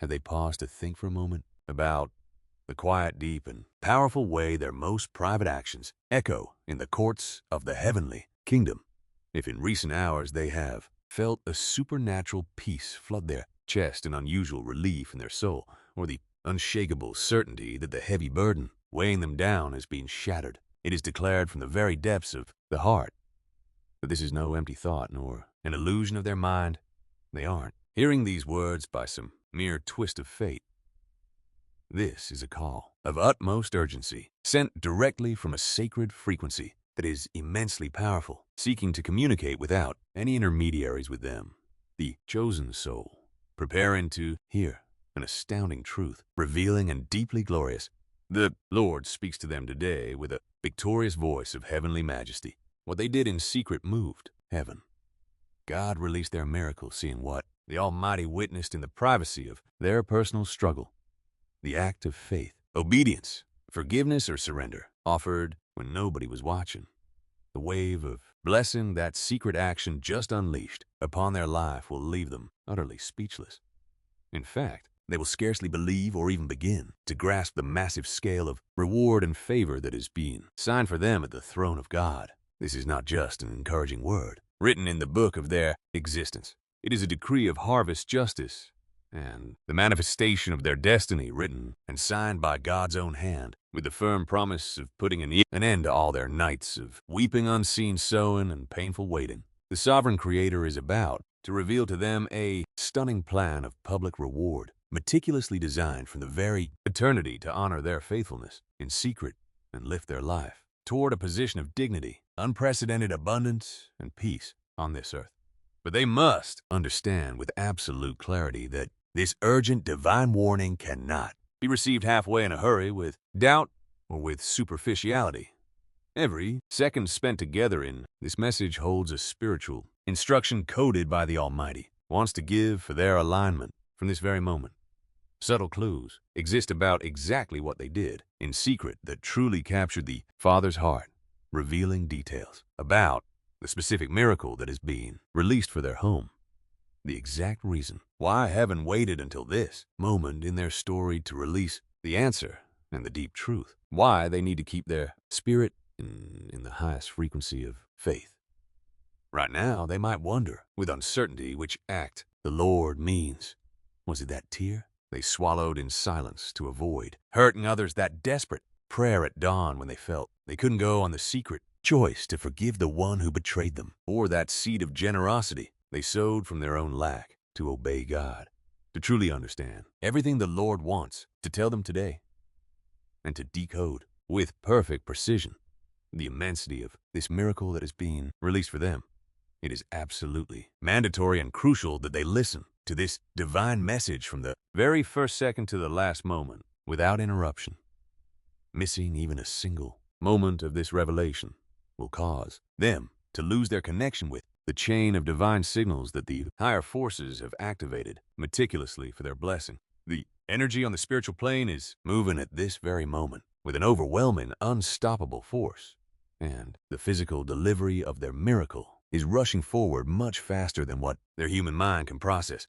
Have they paused to think for a moment about the quiet, deep, and powerful way their most private actions echo in the courts of the heavenly kingdom? If in recent hours they have felt a supernatural peace flood their chest, an unusual relief in their soul, or the unshakable certainty that the heavy burden weighing them down has been shattered, it is declared from the very depths of the heart that this is no empty thought nor an illusion of their mind. They aren't hearing these words by some mere twist of fate. This is a call of utmost urgency, sent directly from a sacred frequency that is immensely powerful, seeking to communicate without any intermediaries with them. The chosen soul, preparing to hear an astounding truth, revealing and deeply glorious. The Lord speaks to them today with a victorious voice of heavenly majesty. What they did in secret moved heaven. God released their miracle, seeing what the Almighty witnessed in the privacy of their personal struggle. The act of faith, obedience, forgiveness, or surrender, offered when nobody was watching. The wave of blessing that secret action just unleashed upon their life will leave them utterly speechless. In fact, they will scarcely believe or even begin to grasp the massive scale of reward and favor that is being signed for them at the throne of God. This is not just an encouraging word written in the book of their existence. It is a decree of harvest justice and the manifestation of their destiny, written and signed by God's own hand, with the firm promise of putting an end to all their nights of weeping, unseen sowing, and painful waiting. The sovereign Creator is about to reveal to them a stunning plan of public reward, meticulously designed from the very eternity to honor their faithfulness in secret and lift their life toward a position of dignity, unprecedented abundance, and peace on this earth. But they must understand with absolute clarity that this urgent divine warning cannot be received halfway in a hurry, with doubt or with superficiality. Every second spent together in this message holds a spiritual instruction coded by the Almighty, wants to give for their alignment from this very moment. Subtle clues exist about exactly what they did in secret that truly captured the Father's heart, revealing details about the specific miracle that is being released for their home. The exact reason why heaven waited until this moment in their story to release the answer and the deep truth. Why they need to keep their spirit in the highest frequency of faith. Right now, they might wonder with uncertainty which act the Lord means. Was it that tear they swallowed in silence to avoid hurting others, that desperate prayer at dawn when they felt they couldn't go on, the secret choice to forgive the one who betrayed them, or that seed of generosity they sowed from their own lack to obey God, to truly understand everything the Lord wants to tell them today, and to decode with perfect precision the immensity of this miracle that is being released for them. It is absolutely mandatory and crucial that they listen to this divine message from the very first second to the last moment without interruption. Missing even a single moment of this revelation will cause them to lose their connection with the chain of divine signals that the higher forces have activated meticulously for their blessing. The energy on the spiritual plane is moving at this very moment with an overwhelming, unstoppable force, and the physical delivery of their miracle is rushing forward much faster than what their human mind can process.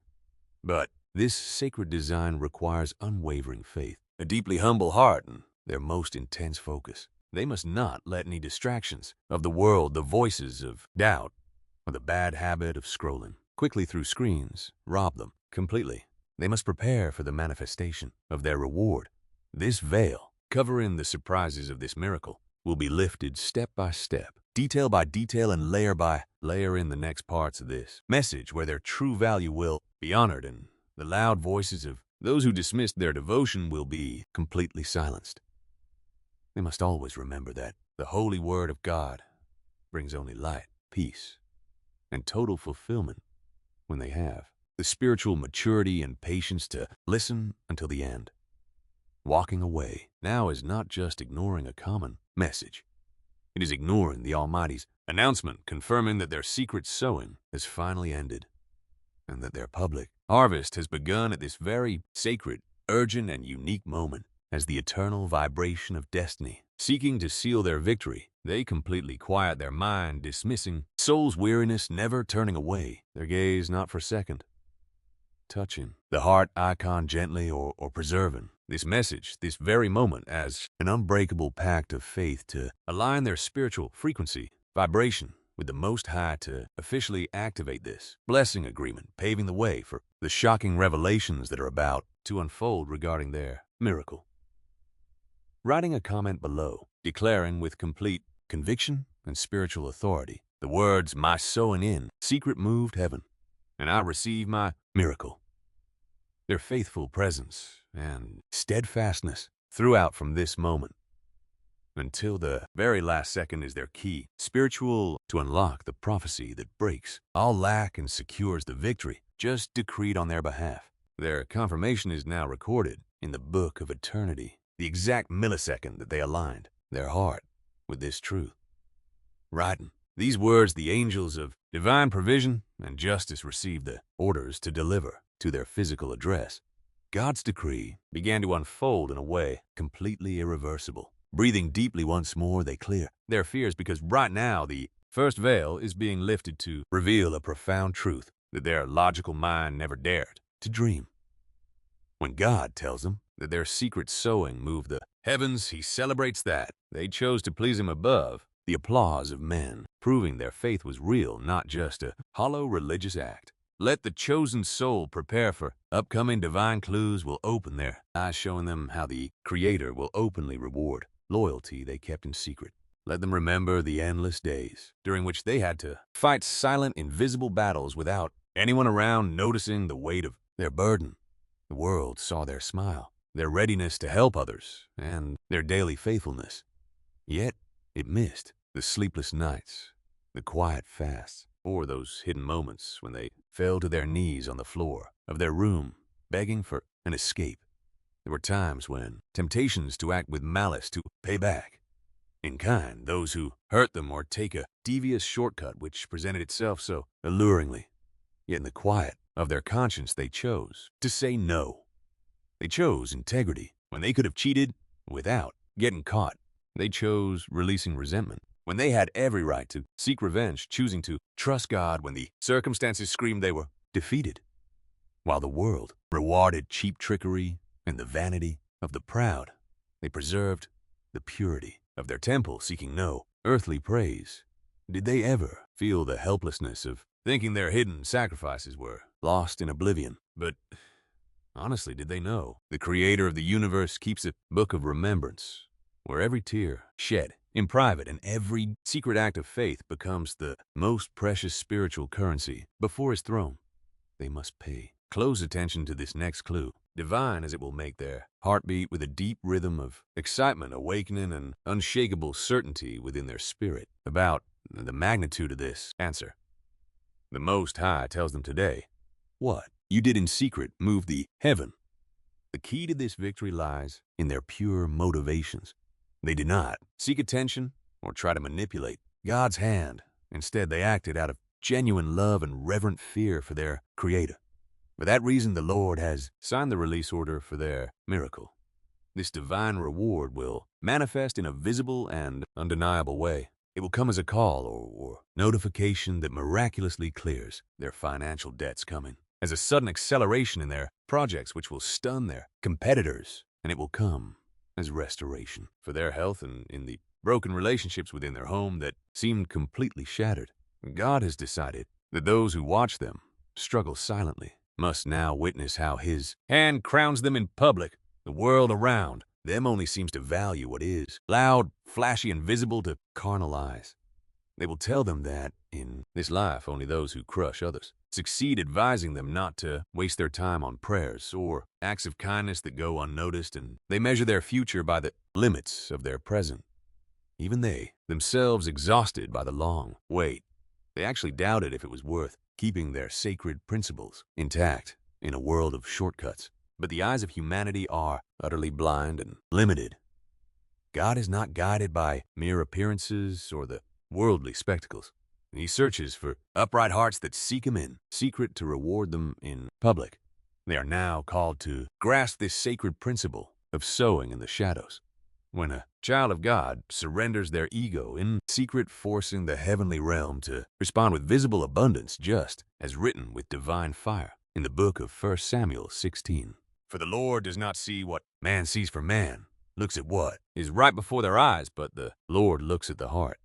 But this sacred design requires unwavering faith, a deeply humble heart, and their most intense focus. They must not let any distractions of the world, the voices of doubt, or the bad habit of scrolling quickly through screens rob them completely. They must prepare for the manifestation of their reward. This veil, covering the surprises of this miracle, will be lifted step by step, detail by detail, and layer by layer in the next parts of this message, where their true value will be honored and the loud voices of those who dismissed their devotion will be completely silenced. They must always remember that the holy word of God brings only light, peace, and total fulfillment when they have the spiritual maturity and patience to listen until the end. Walking away now is not just ignoring a common message. It is ignoring the Almighty's announcement confirming that their secret sowing has finally ended, and that their public harvest has begun at this very sacred, urgent, and unique moment. As the eternal vibration of destiny, seeking to seal their victory, they completely quiet their mind, dismissing soul's weariness, never turning away their gaze not for a second touching the heart icon gently or preserving this message, this very moment, as an unbreakable pact of faith to align their spiritual frequency, vibration with the Most High to officially activate this blessing agreement, paving the way for the shocking revelations that are about to unfold regarding their miracle. Writing a comment below, declaring with complete conviction and spiritual authority the words, "My sowing in secret moved heaven, and I receive my miracle." Their faithful presence and steadfastness throughout from this moment until the very last second is their key, spiritual, to unlock the prophecy that breaks all lack and secures the victory just decreed on their behalf. Their confirmation is now recorded in the book of eternity, the exact millisecond that they aligned their heart with this truth. Writing these words, the angels of divine provision and justice received the orders to deliver to their physical address. God's decree began to unfold in a way completely irreversible. Breathing deeply once more, they clear their fears, because right now the first veil is being lifted to reveal a profound truth that their logical mind never dared to dream. When God tells them that their secret sowing moved the heavens, he celebrates that they chose to please him above the applause of men, proving their faith was real, not just a hollow religious act. Let the chosen soul prepare for upcoming divine clues will open their eyes, showing them how the Creator will openly reward loyalty they kept in secret. Let them remember the endless days during which they had to fight silent, invisible battles without anyone around noticing the weight of their burden. The world saw their smile, their readiness to help others, and their daily faithfulness. Yet it missed the sleepless nights, the quiet fasts, or those hidden moments when they fell to their knees on the floor of their room, begging for an escape. There were times when temptations to act with malice, to pay back in kind those who hurt them, or take a devious shortcut which presented itself so alluringly. Yet in the quiet of their conscience they chose to say no. They chose integrity when they could have cheated without getting caught. They chose releasing resentment when they had every right to seek revenge, choosing to trust God when the circumstances screamed they were defeated. While the world rewarded cheap trickery and the vanity of the proud, they preserved the purity of their temple, seeking no earthly praise. Did they ever feel the helplessness of thinking their hidden sacrifices were lost in oblivion? But honestly, did they know the Creator of the universe keeps a book of remembrance, where every tear shed in private and every secret act of faith becomes the most precious spiritual currency before his throne? They must pay close attention to this next clue, divine as it will make their heartbeat with a deep rhythm of excitement, awakening an unshakable certainty within their spirit about the magnitude of this answer. The Most High tells them today, what you did in secret moved the heaven. The key to this victory lies in their pure motivations. They did not seek attention or try to manipulate God's hand. Instead, they acted out of genuine love and reverent fear for their Creator. For that reason, the Lord has signed the release order for their miracle. This divine reward will manifest in a visible and undeniable way. It will come as a call or notification that miraculously clears their financial debts, coming as a sudden acceleration in their projects which will stun their competitors, and it will come as restoration for their health and in the broken relationships within their home that seemed completely shattered. God has decided that those who watch them struggle silently must now witness how his hand crowns them in public. The world around them only seems to value what is loud, flashy, and visible to carnal eyes. They will tell them that in this life only those who crush others succeed, advising them not to waste their time on prayers or acts of kindness that go unnoticed, and they measure their future by the limits of their present. Even they, themselves exhausted by the long wait, they actually doubted if it was worth keeping their sacred principles intact in a world of shortcuts. But the eyes of humanity are utterly blind and limited. God is not guided by mere appearances or the worldly spectacles. He searches for upright hearts that seek him in secret to reward them in public. They are now called to grasp this sacred principle of sowing in the shadows. When a child of God surrenders their ego in secret, forcing the heavenly realm to respond with visible abundance, just as written with divine fire. in the book of 1 Samuel 16. For the Lord does not see what man sees, for man looks at what is right before their eyes, but the Lord looks at the heart.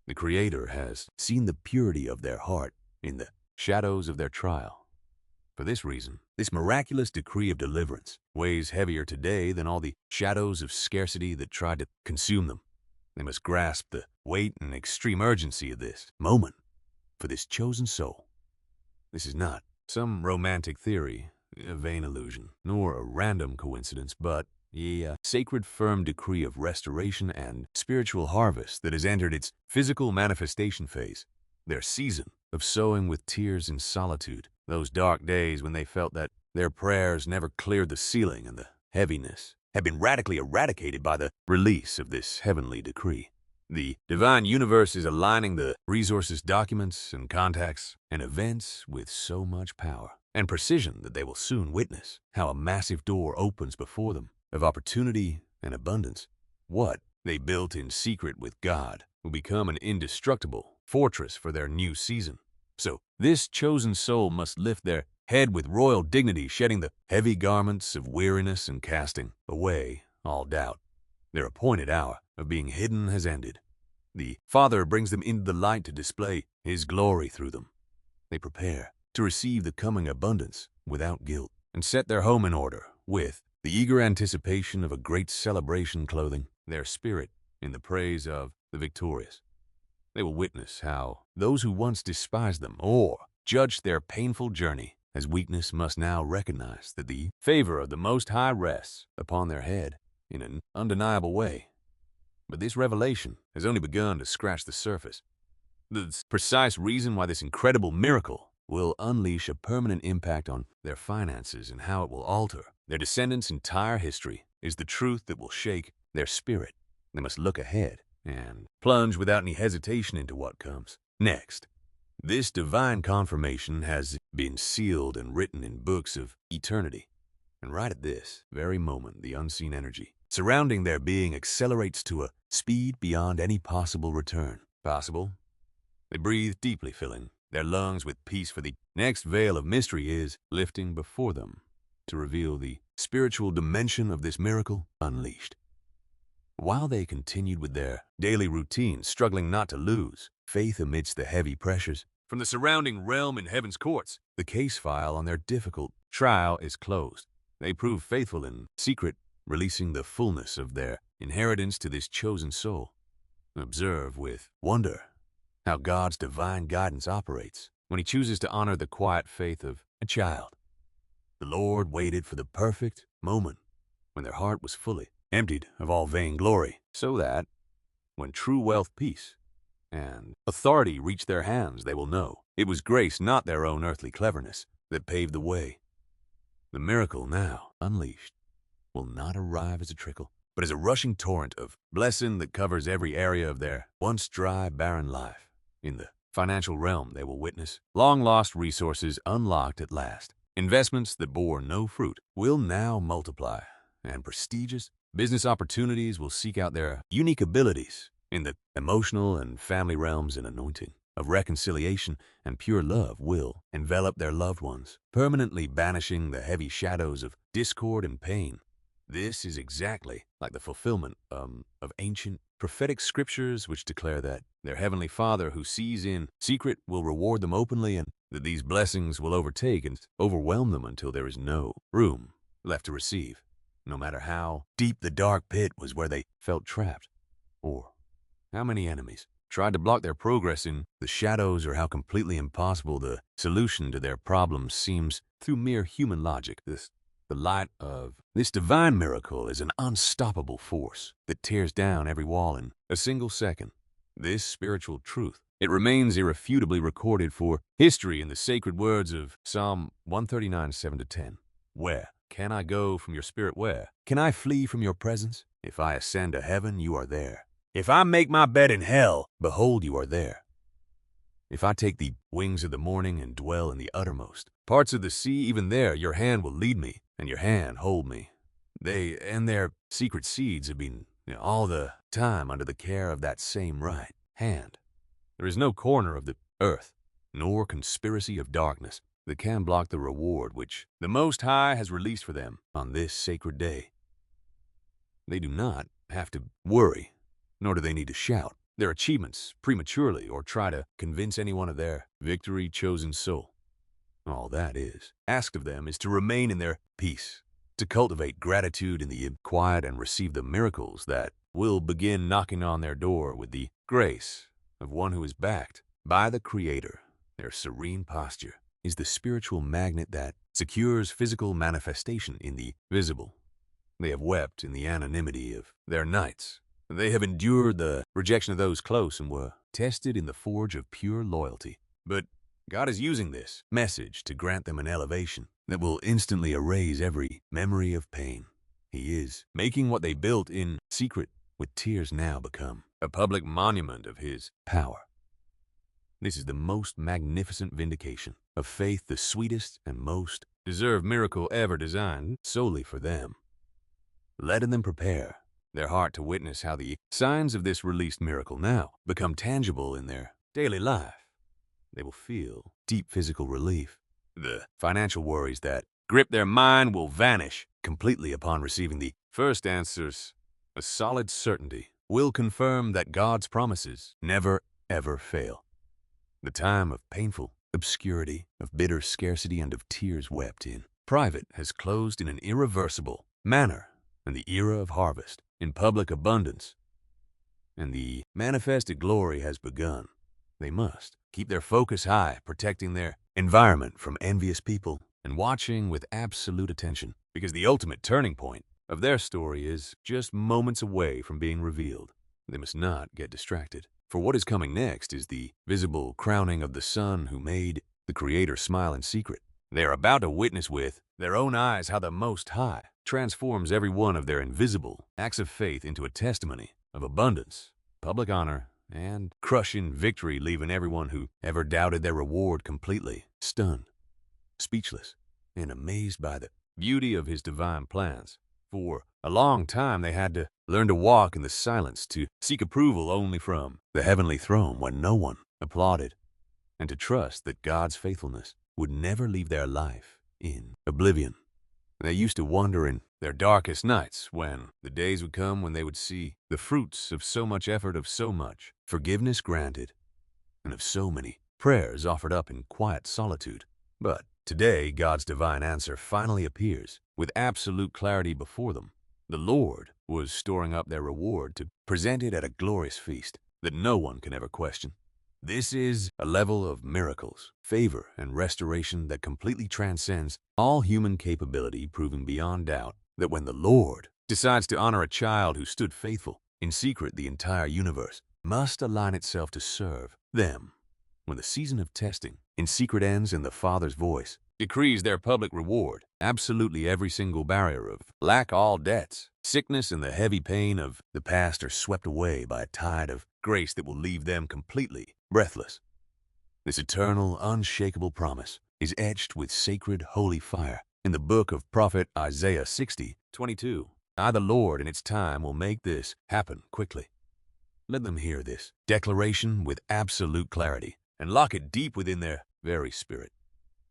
The Creator has seen the purity of their heart in the shadows of their trial. For this reason, this miraculous decree of deliverance weighs heavier today than all the shadows of scarcity that tried to consume them. They must grasp the weight and extreme urgency of this moment for this chosen soul. This is not some romantic theory, a vain illusion, nor a random coincidence, but a sacred firm decree of restoration and spiritual harvest that has entered its physical manifestation phase. Their season of sowing with tears and solitude, those dark days when they felt that their prayers never cleared the ceiling and the heaviness, have been radically eradicated by the release of this heavenly decree. The divine universe is aligning the resources, documents, and contacts and events with so much power and precision that they will soon witness how a massive door opens before them of opportunity and abundance. What they built in secret with God will become an indestructible fortress for their new season. So this chosen soul must lift their head with royal dignity, shedding the heavy garments of weariness and casting away all doubt. Their appointed hour of being hidden has ended. The Father brings them into the light to display His glory through them. They prepare to receive the coming abundance without guilt and set their home in order with the eager anticipation of a great celebration clothing their spirit in the praise of the victorious. They will witness how those who once despised them or judged their painful journey as weakness must now recognize that the favor of the Most High rests upon their head in an undeniable way. But this revelation has only begun to scratch the surface. The precise reason why this incredible miracle will unleash a permanent impact on their finances and how it will alter their descendants' entire history is the truth that will shake their spirit. They must look ahead and plunge without any hesitation into what comes next. This divine confirmation has been sealed and written in books of eternity. And right at this very moment, the unseen energy surrounding their being accelerates to a speed beyond any possible return. Possible? They breathe deeply, filling their lungs with peace, for the next veil of mystery is lifting before them to reveal the spiritual dimension of this miracle unleashed. While they continued with their daily routine, struggling not to lose faith amidst the heavy pressures from the surrounding realm in heaven's courts, the case file on their difficult trial is closed. They prove faithful in secret, releasing the fullness of their inheritance to this chosen soul. Observe with wonder how God's divine guidance operates when He chooses to honor the quiet faith of a child. The Lord waited for the perfect moment when their heart was fully emptied of all vain glory, so that when true wealth, peace, and authority reach their hands, they will know it was grace, not their own earthly cleverness, that paved the way. The miracle now unleashed will not arrive as a trickle, but as a rushing torrent of blessing that covers every area of their once dry, barren life. In the financial realm, they will witness long-lost resources unlocked at last. Investments that bore no fruit will now multiply, and prestigious business opportunities will seek out their unique abilities. In the emotional and family realms, an anointing of reconciliation and pure love will envelop their loved ones, permanently banishing the heavy shadows of discord and pain. This is exactly like the fulfillment of ancient prophetic scriptures which declare that their heavenly Father who sees in secret will reward them openly, and that these blessings will overtake and overwhelm them until there is no room left to receive, no matter how deep the dark pit was where they felt trapped, or how many enemies tried to block their progress in the shadows, or how completely impossible the solution to their problems seems through mere human logic. The light of this divine miracle is an unstoppable force that tears down every wall in a single second. This spiritual truth, it remains irrefutably recorded for history in the sacred words of Psalm 139, 7-10. Where can I go from your spirit? Where can I flee from your presence? If I ascend to heaven, you are there. If I make my bed in hell, behold, you are there. If I take the wings of the morning and dwell in the uttermost parts of the sea, even there your hand will lead me, and your hand hold me. They and their secret seeds have been all the time under the care of that same right hand. There is no corner of the earth, nor conspiracy of darkness that can block the reward which the Most High has released for them on this sacred day. They do not have to worry, nor do they need to shout their achievements prematurely or try to convince anyone of their victory-chosen soul. All that is asked of them is to remain in their peace, to cultivate gratitude in the quiet and receive the miracles that will begin knocking on their door with the grace of one who is backed by the Creator. Their serene posture is the spiritual magnet that secures physical manifestation in the visible. They have wept in the anonymity of their nights. They have endured the rejection of those close and were tested in the forge of pure loyalty. But God is using this message to grant them an elevation that will instantly erase every memory of pain. He is making what they built in secret with tears now become a public monument of His power. This is the most magnificent vindication of faith, the sweetest and most deserved miracle ever designed solely for them. Letting them prepare their heart to witness how the signs of this released miracle now become tangible in their daily life. They will feel deep physical relief. The financial worries that grip their mind will vanish completely upon receiving the first answers. A solid certainty will confirm that God's promises never, ever fail. The time of painful obscurity, of bitter scarcity, and of tears wept in private has closed in an irreversible manner, and the era of harvest in public abundance and the manifested glory has begun. They must keep their focus high, protecting their environment from envious people and watching with absolute attention, because the ultimate turning point of their story is just moments away from being revealed. They must not get distracted, for what is coming next is the visible crowning of the Son who made the Creator smile in secret. They are about to witness with their own eyes how the Most High transforms every one of their invisible acts of faith into a testimony of abundance, public honor, and crushing victory, leaving everyone who ever doubted their reward completely stunned, speechless, and amazed by the beauty of His divine plans. For a long time they had to learn to walk in the silence, to seek approval only from the heavenly throne when no one applauded, and to trust that God's faithfulness would never leave their life in oblivion. They used to wonder in their darkest nights when the days would come when they would see the fruits of so much effort, of so much forgiveness granted, and of so many prayers offered up in quiet solitude. But today, God's divine answer finally appears with absolute clarity before them. The Lord was storing up their reward to present it at a glorious feast that no one can ever question. This is a level of miracles, favor, and restoration that completely transcends all human capability, proving beyond doubt that when the Lord decides to honor a child who stood faithful in secret, the entire universe must align itself to serve them. When the season of testing in secret ends and the Father's voice decrees their public reward, absolutely every single barrier of lack, all debts, sickness, and the heavy pain of the past are swept away by a tide of grace that will leave them completely breathless. This eternal, unshakable promise is etched with sacred, holy fire in the book of prophet Isaiah 60:22. I, the Lord, in its time will make this happen quickly. Let them hear this declaration with absolute clarity and lock it deep within their very spirit.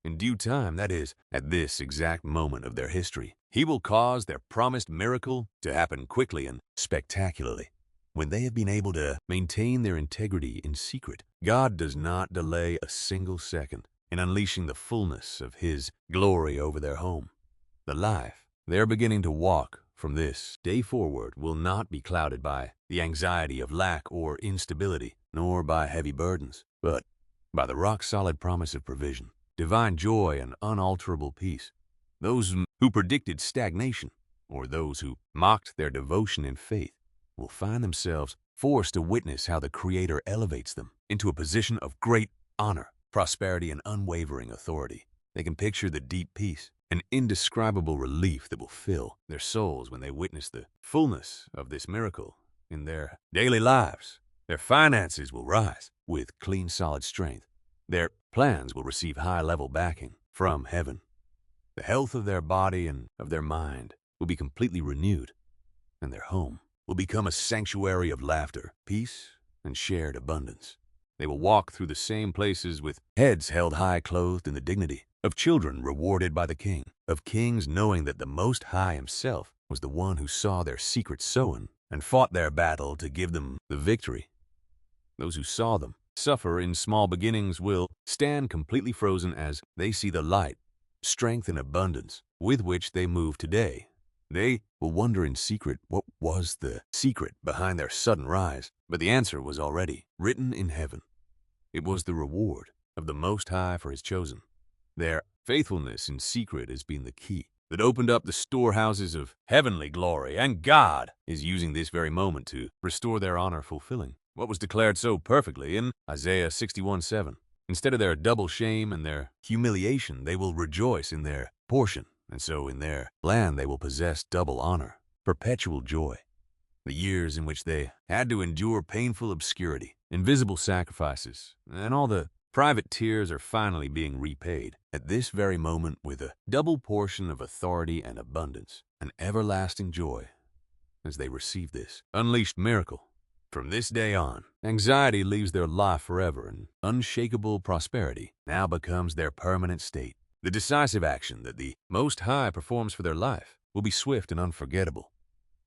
In due time, that is, at this exact moment of their history, He will cause their promised miracle to happen quickly and spectacularly. When they have been able to maintain their integrity in secret, God does not delay a single second in unleashing the fullness of His glory over their home. The life they are beginning to walk from this day forward will not be clouded by the anxiety of lack or instability, nor by heavy burdens, but by the rock-solid promise of provision, divine joy, and unalterable peace. Those who predicted stagnation, or those who mocked their devotion and faith, will find themselves forced to witness how the Creator elevates them into a position of great honor, prosperity, and unwavering authority. They can picture the deep peace and indescribable relief that will fill their souls when they witness the fullness of this miracle in their daily lives. Their finances will rise with clean, solid strength. Their plans will receive high-level backing from heaven. The health of their body and of their mind will be completely renewed, and their home will become a sanctuary of laughter, peace, and shared abundance. They will walk through the same places with heads held high, clothed in the dignity of children rewarded by the king, of kings knowing that the Most High himself was the one who saw their secret sowing and fought their battle to give them the victory. Those who saw them suffer in small beginnings will stand completely frozen as they see the light, strength, and abundance with which they move today. They will wonder in secret what was the secret behind their sudden rise, but the answer was already written in heaven. It was the reward of the Most High for his chosen. Their faithfulness in secret has been the key that opened up the storehouses of heavenly glory, and God is using this very moment to restore their honor, fulfilling what was declared so perfectly in Isaiah 61:7. Instead of their double shame and their humiliation, they will rejoice in their portion, and so in their land they will possess double honor, perpetual joy. The years in which they had to endure painful obscurity, invisible sacrifices, and all the private tears are finally being repaid at this very moment with a double portion of authority and abundance, an everlasting joy as they receive this unleashed miracle. From this day on, anxiety leaves their life forever, and unshakable prosperity now becomes their permanent state. The decisive action that the Most High performs for their life will be swift and unforgettable.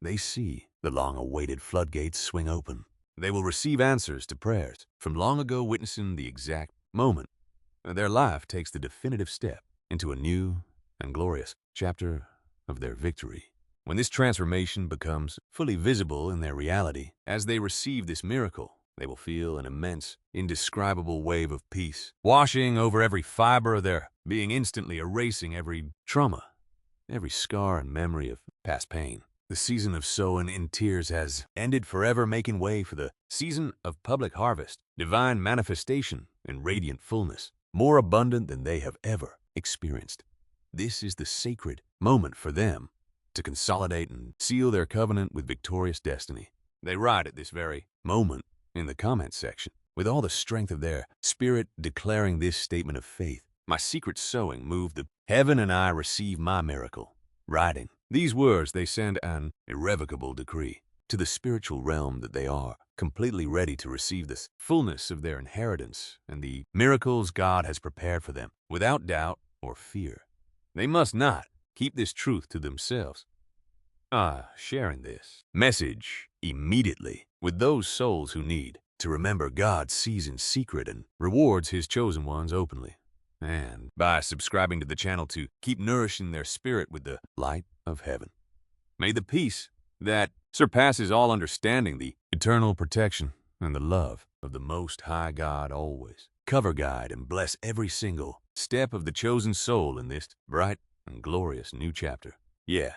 They see the long-awaited floodgates swing open. They will receive answers to prayers from long ago, witnessing the exact moment their life takes the definitive step into a new and glorious chapter of their victory. When this transformation becomes fully visible in their reality, as they receive this miracle, they will feel an immense, indescribable wave of peace, washing over every fiber of their being, instantly erasing every trauma, every scar and memory of past pain. The season of sowing in tears has ended forever, making way for the season of public harvest, divine manifestation and radiant fullness, more abundant than they have ever experienced. This is the sacred moment for them to consolidate and seal their covenant with victorious destiny. They write at this very moment in the comment section, with all the strength of their spirit, declaring this statement of faith. My secret sowing moved the heaven, and I receive my miracle. Writing these words, they send an irrevocable decree to the spiritual realm that they are completely ready to receive this fullness of their inheritance and the miracles God has prepared for them without doubt or fear. They must not keep this truth to themselves. Sharing this message immediately with those souls who need to remember God sees in secret and rewards his chosen ones openly. And by subscribing to the channel to keep nourishing their spirit with the light of heaven. May the peace that surpasses all understanding, the eternal protection and the love of the Most High God always cover, guide, and bless every single step of the chosen soul in this bright and glorious new chapter. Yeah,